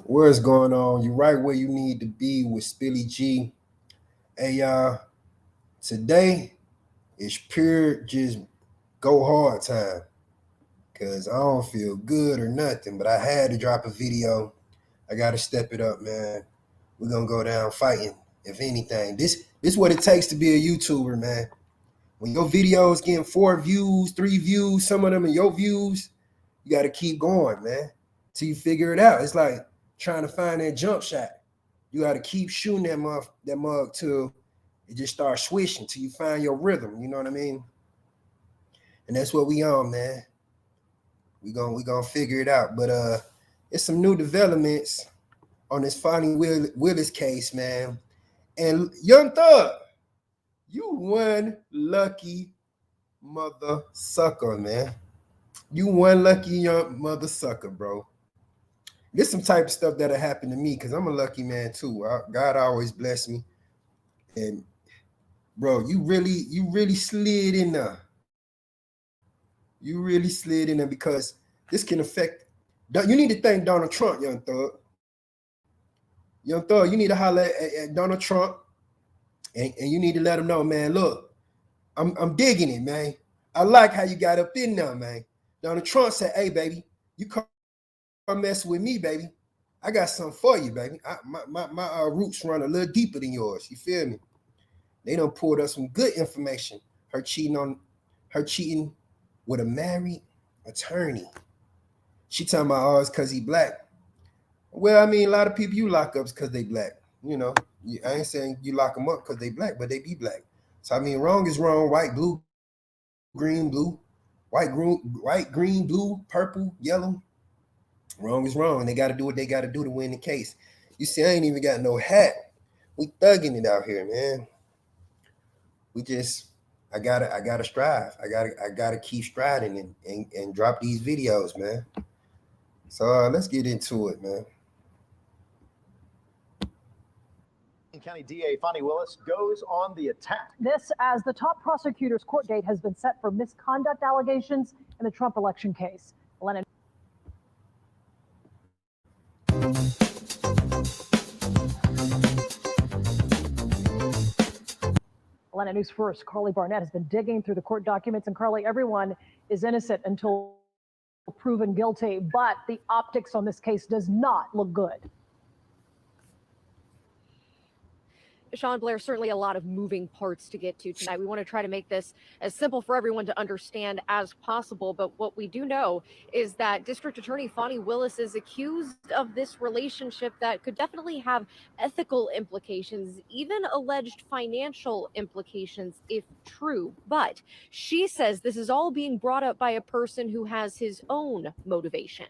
What's going on? You're right where you need to be with Spilly G. Hey, y'all, today is pure just go hard time because I don't feel good or nothing, but I had to drop a video. I got to step it up, man. We're going to go down fighting, if anything. This what it takes to be a YouTuber, man. When your videos getting 4 views, 3 views, some of them are your views, you got to keep going, man, till you figure it out. It's like trying to find that jump shot. You got to keep shooting that mug till it just starts swishing till you find your rhythm. You know what I mean? And that's what we on, man. We gonna figure it out. But it's some new developments on this Fani Willis case, man. And Young Thug, you one lucky mother sucker, man. You one lucky young mother sucker, bro. This some type of stuff that'll happen to me because I'm a lucky man too. God always bless me. And bro, you really slid in there. You really slid in there because this can affect. You need to thank Donald Trump, Young Thug. Young Thug, you need to holler at Donald Trump, and you need to let him know, man. Look, I'm digging it, man. I like how you got up in there, man. Donald Trump said, "Hey, baby, you come mess with me, baby. I got something for you, baby. My roots run a little deeper than yours. You feel me? They done pulled us some good information. Her cheating with a married attorney. She talking about oh, it's because he black. Well, I mean, a lot of people you lock up because they black. You know, I ain't saying you lock them up because they black, but they be black. So I mean, wrong is wrong. White, blue, green, blue, white, green, blue, purple, yellow. Wrong is wrong. And they got to do what they got to do to win the case. You see, I ain't even got no hat. We thugging it out here, man. We just I gotta strive. I gotta keep striding and drop these videos, man. So let's get into it, man. County DA Fani Willis goes on the attack. This as the top prosecutor's court date has been set for misconduct allegations in the Trump election case. Atlanta News First, Carly Barnett has been digging through the court documents, and Carly, everyone is innocent until proven guilty, but the optics on this case does not look good. Sean Blair, certainly a lot of moving parts to get to tonight. We want to try to make this as simple for everyone to understand as possible. But what we do know is that District Attorney Fani Willis is accused of this relationship that could definitely have ethical implications, even alleged financial implications if true. But she says this is all being brought up by a person who has his own motivation.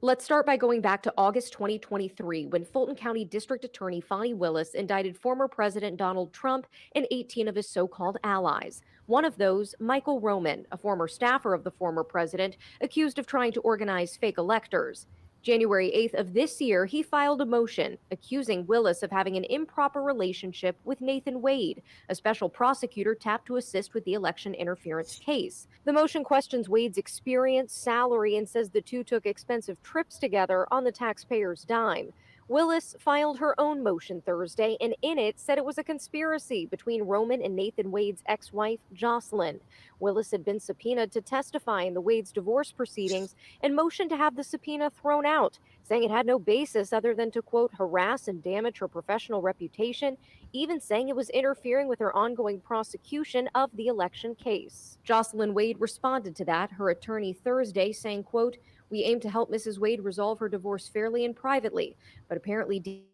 Let's start by going back to August 2023, when Fulton County District Attorney Fani Willis indicted former President Donald Trump and 18 of his so-called allies. One of those, Michael Roman, a former staffer of the former president, accused of trying to organize fake electors. January 8th of this year, he filed a motion accusing Willis of having an improper relationship with Nathan Wade, a special prosecutor tapped to assist with the election interference case. The motion questions Wade's experience, salary, and says the two took expensive trips together on the taxpayer's dime. Willis filed her own motion Thursday, and in it said it was a conspiracy between Roman and Nathan Wade's ex-wife, Jocelyn. Willis had been subpoenaed to testify in the Wade's divorce proceedings and motioned to have the subpoena thrown out, saying it had no basis other than to, quote, harass and damage her professional reputation, even saying it was interfering with her ongoing prosecution of the election case. Jocelyn Wade responded to that, her attorney Thursday, saying, quote, we aim to help Mrs. Wade resolve her divorce fairly and privately, but apparently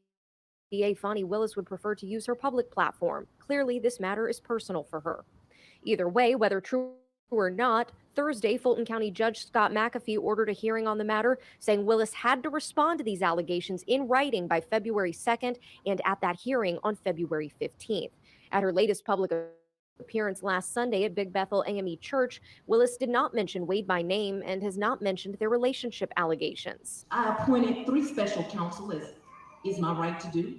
DA Fani Willis would prefer to use her public platform. Clearly, this matter is personal for her. Either way, whether true or not, Thursday, Fulton County Judge Scott McAfee ordered a hearing on the matter, saying Willis had to respond to these allegations in writing by February 2nd and at that hearing on February 15th. At her latest public appearance last Sunday at Big Bethel AME Church, Willis did not mention Wade by name and has not mentioned their relationship allegations. I appointed 3 special counsel, as is my right to do,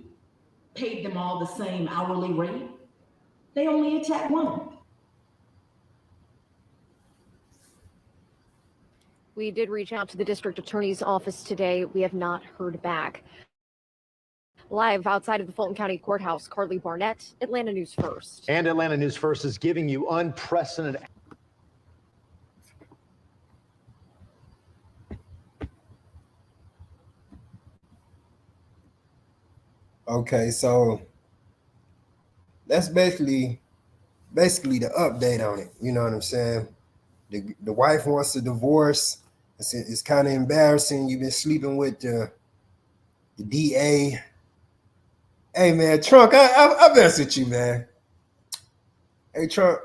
paid them all the same hourly rate. They only attacked one. We did reach out to the district attorney's office today. We have not heard back. Live outside of the Fulton County Courthouse, Carly Barnett, Atlanta News First. And Atlanta News First is giving you unprecedented. Okay, so that's basically the update on it. You know what I'm saying? The wife wants a divorce. It's kind of embarrassing. You've been sleeping with the DA. Hey man, Trump, I mess with you, man. Hey Trump,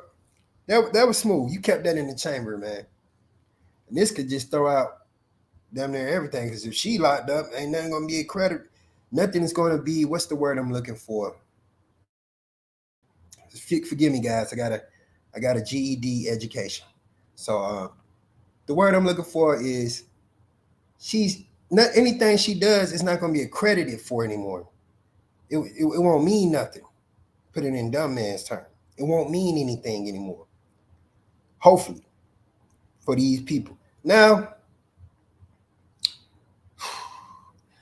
that was smooth. You kept that in the chamber, man. And this could just throw out damn near everything. Because if she locked up, ain't nothing gonna be a credit. Nothing is gonna be, what's the word I'm looking for? Forgive me, guys. I got a GED education. So the word I'm looking for is she's not anything she does is not gonna be accredited for anymore. It won't mean nothing. Put it in dumb man's term. It won't mean anything anymore. Hopefully, for these people. Now,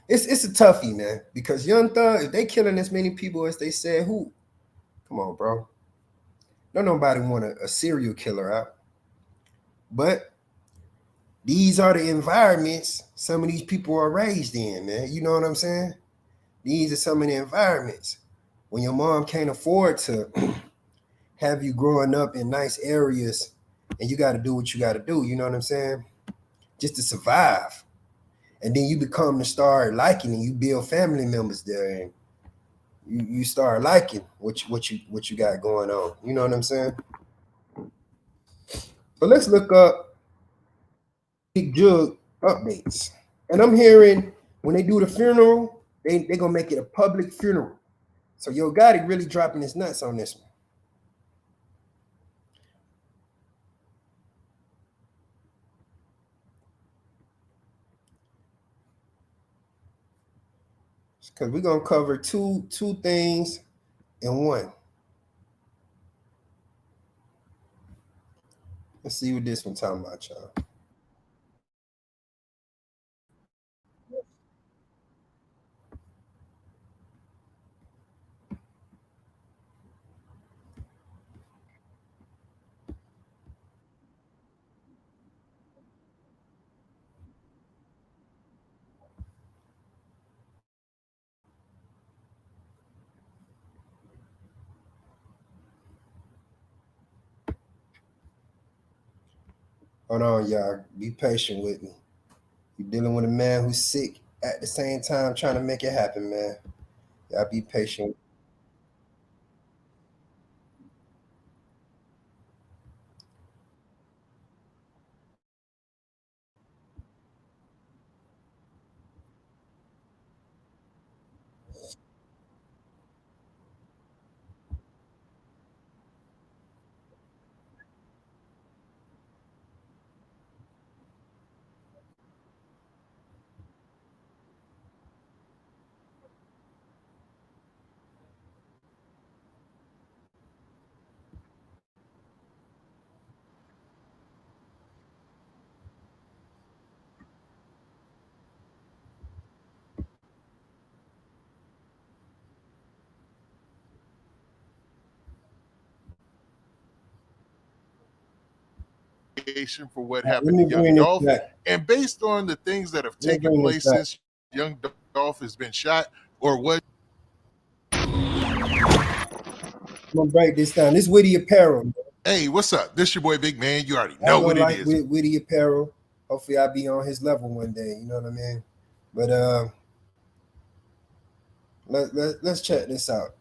it's a toughie, man, because Young Thug, if they killing as many people as they said, who? Come on, bro. Don't nobody want a serial killer out. But these are the environments some of these people are raised in, man. You know what I'm saying? These are some of the environments. When your mom can't afford to have you growing up in nice areas and you got to do what you got to do, you know what I'm saying? Just to survive. And then you become to start liking and you build family members there and you start liking what you got going on. You know what I'm saying? But let's look up Big Jook updates. And I'm hearing when they do the funeral, they're gonna make it a public funeral. So Yo Gotti really dropping his nuts on this one. Because we're gonna cover two things in one. Let's see what this one talking about, y'all. Hold on, y'all. Be patient with me. You're dealing with a man who's sick at the same time trying to make it happen, man. Y'all be patient. For what happened to Young Dolph, and based on the things that have taken place since Young Dolph has been shot, or what? I'm gonna break this down. This Witty Apparel. Hey, what's up? This your boy Big Man. You already know what it is. Witty Apparel. Hopefully, I'll be on his level one day. You know what I mean? But let's check this out.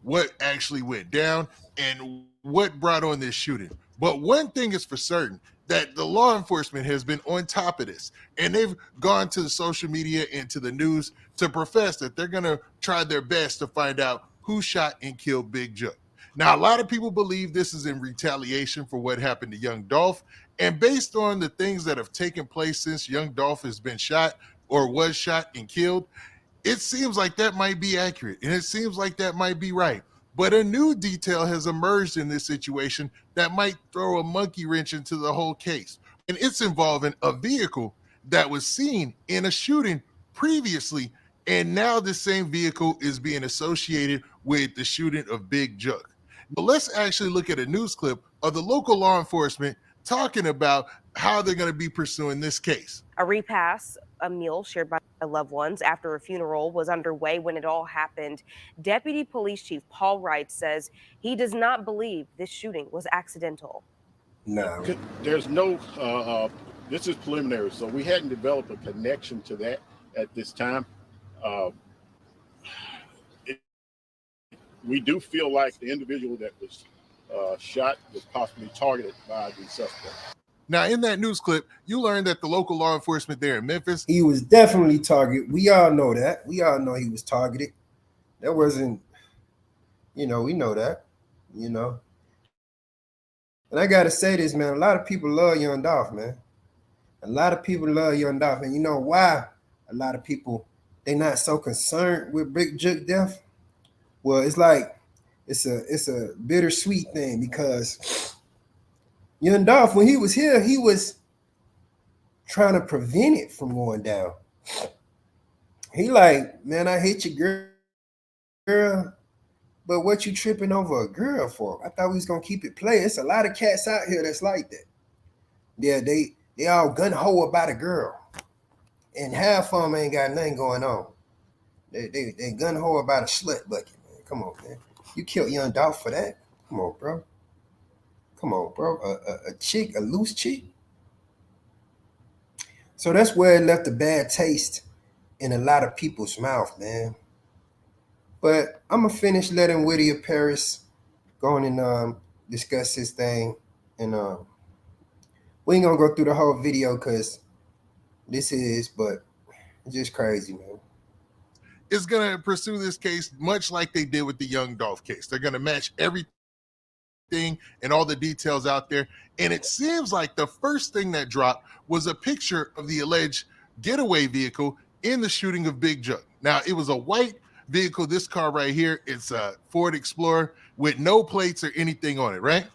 What actually went down and what brought on this shooting. But one thing is for certain, that the law enforcement has been on top of this, and they've gone to the social media and to the news to profess that they're going to try their best to find out who shot and killed Big Jook. Now, a lot of people believe this is in retaliation for what happened to Young Dolph, and based on the things that have taken place since Young Dolph has been shot or was shot and killed, it seems like that might be accurate, and it seems like that might be right. But a new detail has emerged in this situation that might throw a monkey wrench into the whole case. And it's involving a vehicle that was seen in a shooting previously, and now the same vehicle is being associated with the shooting of Big Jook. But let's actually look at a news clip of the local law enforcement talking about how they're going to be pursuing this case. A repass, a meal shared by loved ones after a funeral, was underway when it all happened. Deputy Police Chief Paul Wright says he does not believe this shooting was accidental. No. There's no, this is preliminary, so we hadn't developed a connection to that at this time. We do feel like the individual that was shot was possibly targeted by the suspect. Now, in that news clip, you learned that the local law enforcement there in Memphis, He was definitely targeted. We all know that. We all know he was targeted. That wasn't, we know that, And I got to say this, man. A lot of people love Young Dolph, man. A lot of people love Young Dolph. And you know why a lot of people, they not so concerned with Big Jook death? Well, it's like, it's a bittersweet thing, because Young Dolph, when he was here, he was trying to prevent it from going down. He like, man, I hate your girl, but what you tripping over a girl for? I thought we was gonna keep it playing. It's a lot of cats out here that's like that. Yeah, they all gun-ho about a girl, and half of them ain't got nothing going on. They gun-ho about a slut bucket, man. Come on, man. You killed Young Dolph for that? Come on, bro. Come on, bro. A loose chick. So that's where it left a bad taste in a lot of people's mouth, man. But I'm gonna finish letting Whittier Paris go on and discuss his thing, and we ain't gonna go through the whole video because but it's just crazy, man. is going to pursue this case much like they did with the Young Dolph case. They're going to match everything and all the details out there. And it seems like the first thing that dropped was a picture of the alleged getaway vehicle in the shooting of Big Jook. Now, it was a white vehicle. This car right here, it's a Ford Explorer with no plates or anything on it, right?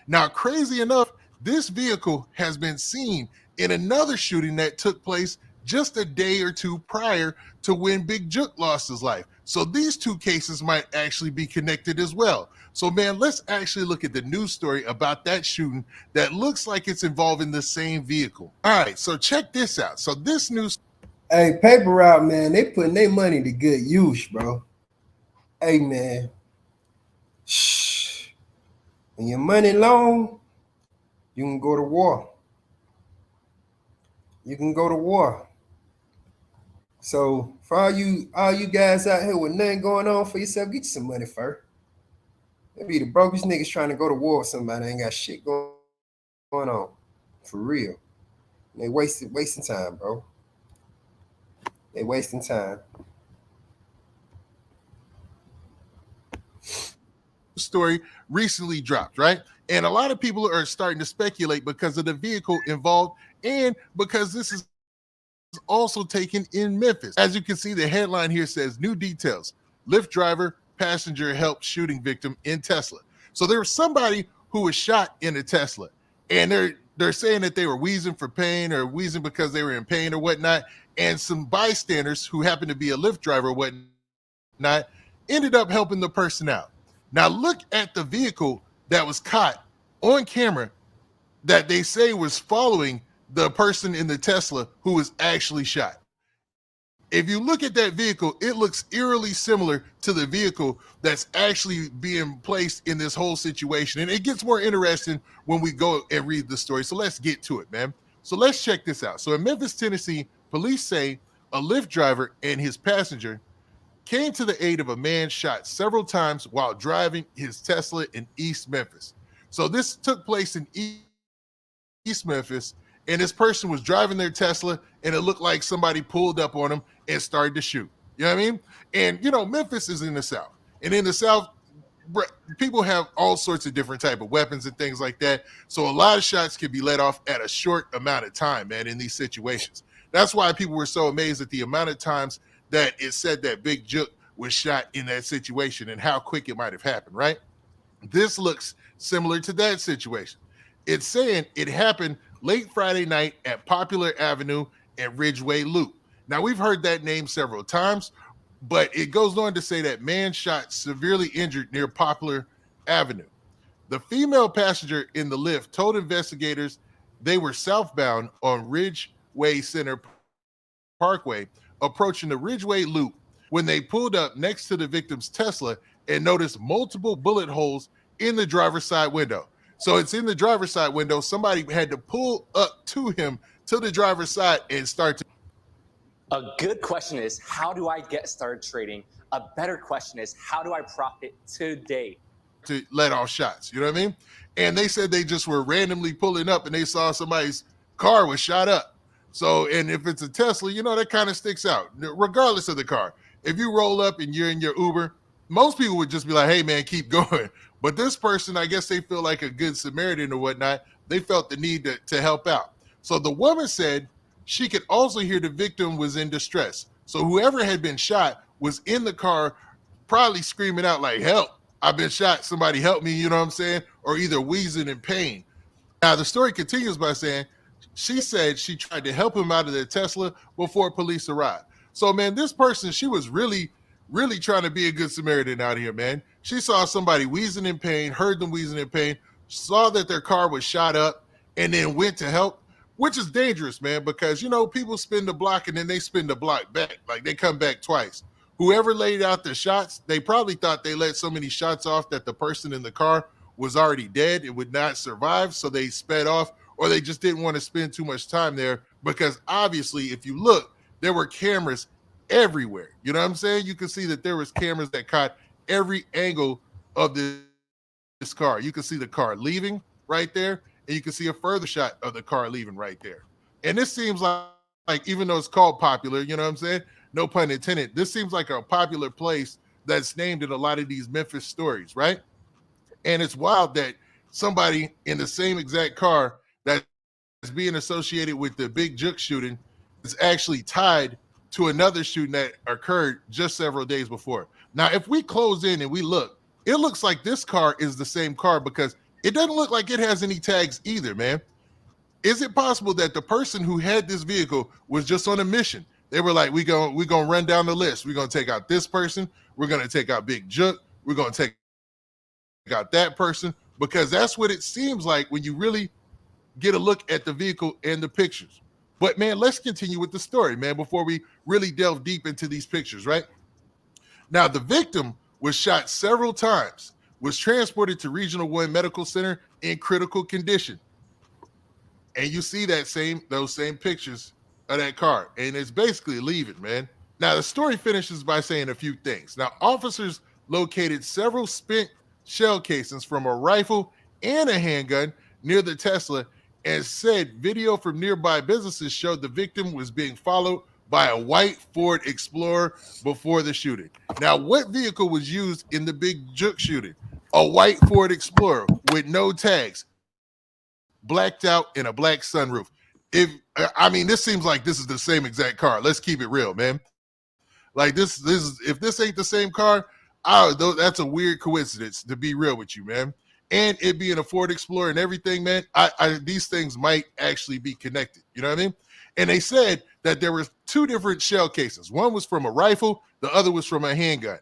Now, crazy enough, this vehicle has been seen in another shooting that took place just a day or two prior to when Big Jook lost his life. So these two cases might actually be connected as well. So, man, let's actually look at the news story about that shooting that looks like it's involving the same vehicle. All right, so check this out. So this news. Hey, paper route, man, they putting their money to good use, bro. Hey, man. Shh. When your money long, you can go to war. You can go to war. So for all you guys out here with nothing going on for yourself, get you some money first. They be the brokest niggas trying to go to war with somebody ain't got shit going on. For real. They wasting time, bro. They wasting time. Story recently dropped, right? And a lot of people are starting to speculate because of the vehicle involved and because this is also taken in Memphis. As you can see, the headline here says new details. Lyft driver, passenger helped shooting victim in Tesla. So there was somebody who was shot in a Tesla, and they're saying that they were wheezing for pain or wheezing because they were in pain or whatnot. And some bystanders who happened to be a Lyft driver or whatnot ended up helping the person out. Now look at the vehicle that was caught on camera that they say was following the person in the Tesla who was actually shot. If you look at that vehicle, it looks eerily similar to the vehicle that's actually being placed in this whole situation. And it gets more interesting when we go and read the story. So let's get to it, man. So let's check this out. So in Memphis, Tennessee, police say a Lyft driver and his passenger came to the aid of a man shot several times while driving his Tesla in East Memphis. So this took place in East Memphis, and this person was driving their Tesla, and it looked like somebody pulled up on him and started to shoot. You know what I mean? And, Memphis is in the South. And in the South, people have all sorts of different type of weapons and things like that. So a lot of shots can be let off at a short amount of time, man, in these situations. That's why people were so amazed at the amount of times that it said that Big Jook was shot in that situation and how quick it might have happened, right? This looks similar to that situation. It's saying it happened late Friday night at Popular Avenue and Ridgeway Loop. Now, we've heard that name several times, but it goes on to say that man shot severely injured near Poplar Avenue. The female passenger in the Lyft told investigators they were southbound on Ridgeway Center Parkway, approaching the Ridgeway Loop when they pulled up next to the victim's Tesla and noticed multiple bullet holes in the driver's side window. So it's in the driver's side window. Somebody had to pull up to him to the driver's side and start to. A good question is, how do I get started trading? A better question is, how do I profit today? To let off shots, you know what I mean? And they said they just were randomly pulling up and they saw somebody's car was shot up. So, and if it's a Tesla, you know, that kind of sticks out, regardless of the car. If you roll up and you're in your Uber, most people would just be like, hey, man, keep going. But this person, I guess they feel like a good Samaritan or whatnot. They felt the need to help out. So the woman said she could also hear the victim was in distress. So whoever had been shot was in the car, probably screaming out like, help, I've been shot, somebody help me, you know what I'm saying? Or either wheezing in pain. Now, the story continues by saying, she said she tried to help him out of their Tesla before police arrived. So, man, this person, she was really trying to be a good Samaritan out here, man. She saw somebody wheezing in pain, heard them wheezing in pain, saw that their car was shot up, and then went to help, which is dangerous, man, because, you know, people spin the block and then they spin the block back. Like, they come back twice. Whoever laid out the shots, they probably thought they let so many shots off that the person in the car was already dead and would not survive, so they sped off, or they just didn't want to spend too much time there because obviously, if you look, there were cameras everywhere. You know what I'm saying? You can see that there was cameras that caught every angle of this car. You can see the car leaving right there, and you can see a further shot of the car leaving right there. And this seems like even though it's called Popular, you know what I'm saying? No pun intended. This seems like a popular place that's named in a lot of these Memphis stories, right? And it's wild that somebody in the same exact car that's being associated with the big Jook shooting is actually tied to another shooting that occurred just several days before. Now, if we close in and we look, it looks like this car is the same car because it doesn't look like it has any tags either, man. Is it possible that the person who had this vehicle was just on a mission? They were like, we're gonna run down the list. We're gonna take out this person. We're gonna take out Big Jook. We're gonna take out that person, because that's what it seems like when you really get a look at the vehicle and the pictures. But man, let's continue with the story, man, before we really delve deep into these pictures, right? Now, the victim was shot several times, was transported to Regional 1 Medical Center in critical condition. And you see those same pictures of that car, and it's basically leaving, man. Now, the story finishes by saying a few things. Now, officers located several spent shell casings from a rifle and a handgun near the Tesla, and said video from nearby businesses showed the victim was being followed by a white Ford Explorer before the shooting. Now, what vehicle was used in the big Jook shooting? A white Ford Explorer with no tags, blacked out, and a black sunroof. This seems like this is the same exact car. Let's keep it real, man. Like this is, if this ain't the same car, that's a weird coincidence, to be real with you, man. And it being a Ford Explorer and everything, man, these things might actually be connected. You know what I mean? And they said that there were two different shell cases. One was from a rifle. The other was from a handgun.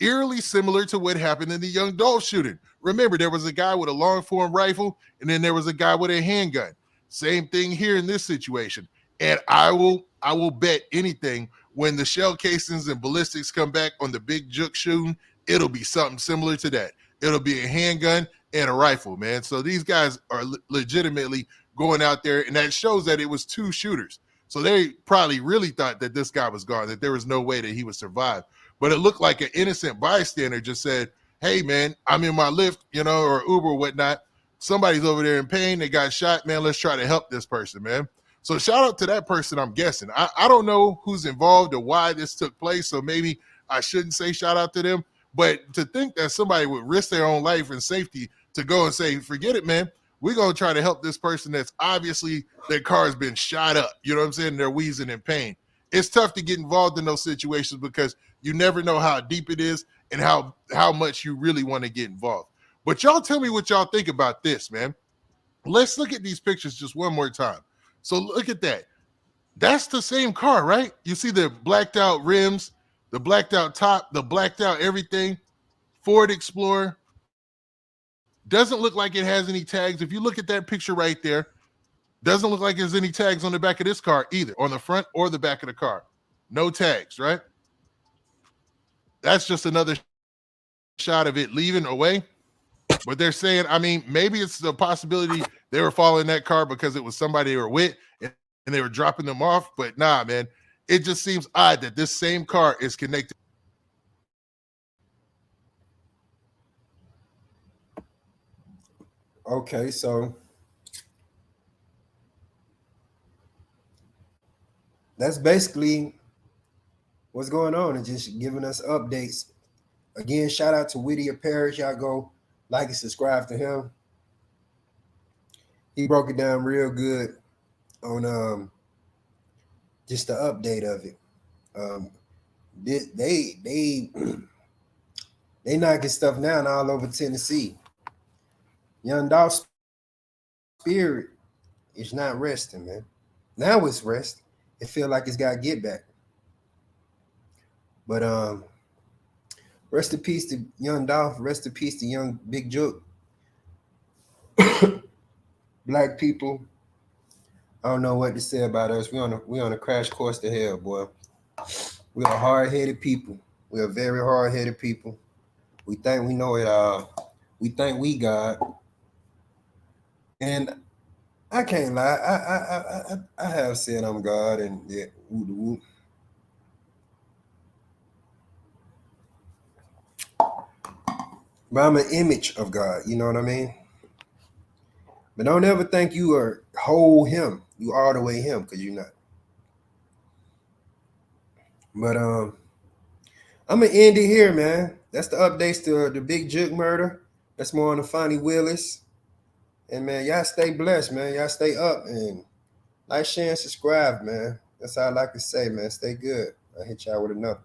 Eerily similar to what happened in the Young Dolph shooting. Remember, there was a guy with a long form rifle, and then there was a guy with a handgun. Same thing here in this situation. And I will bet anything when the shell casings and ballistics come back on the big Jook shooting, it'll be something similar to that. It'll be a handgun and a rifle, man. So these guys are legitimately going out there, and that shows that it was two shooters. So they probably really thought that this guy was gone, that there was no way that he would survive. But it looked like an innocent bystander just said, hey, man, I'm in my Lyft, or Uber or whatnot. Somebody's over there in pain. They got shot, man. Let's try to help this person, man. So shout out to that person, I'm guessing. I don't know who's involved or why this took place, so maybe I shouldn't say shout out to them. But to think that somebody would risk their own life and safety to go and say, forget it, man. We're going to try to help this person that's obviously their car has been shot up. You know what I'm saying? They're wheezing in pain. it's tough to get involved in those situations because you never know how deep it is and how much you really want to get involved. But y'all tell me what y'all think about this, man. Let's look at these pictures just one more time. So look at that. That's the same car, right? You see the blacked out rims, the blacked out top, the blacked out everything. Ford Explorer. Doesn't look like it has any tags. If you look at that picture right there, doesn't look like there's any tags on the back of this car either, on the front or the back of the car. No tags, right? That's just another shot of it leaving away. But they're saying, I mean, maybe it's the possibility they were following that car because it was somebody they were with and they were dropping them off. But nah, man, it just seems odd that this same car is connected. Okay, so that's basically what's going on and just giving us updates. Again, shout out to Whittier Parrish. Y'all go like and subscribe to him. He broke it down real good on just the update of it. They knocking stuff down all over Tennessee. Young Dolph's spirit is not resting, man. Now it's rest. It feel like it's got to get back. But rest in peace to young Dolph. Rest in peace to young Big Jook. Black people, I don't know what to say about us. We on a crash course to hell, boy. We are hard-headed people. We are very hard-headed people. We think we know it all. We think we God. And I can't lie. I have said I'm God, and yeah, woo. But I'm an image of God. You know what I mean? But don't ever think you are whole him. You all the way him, because you're not. But I'm gonna end it here, man. That's the updates to the Big Jook murder. That's more on the Fani Willis. And man, y'all stay blessed, man. Y'all stay up and like, share, and subscribe, man. That's all I can say, man. Stay good. I'll hit y'all with another.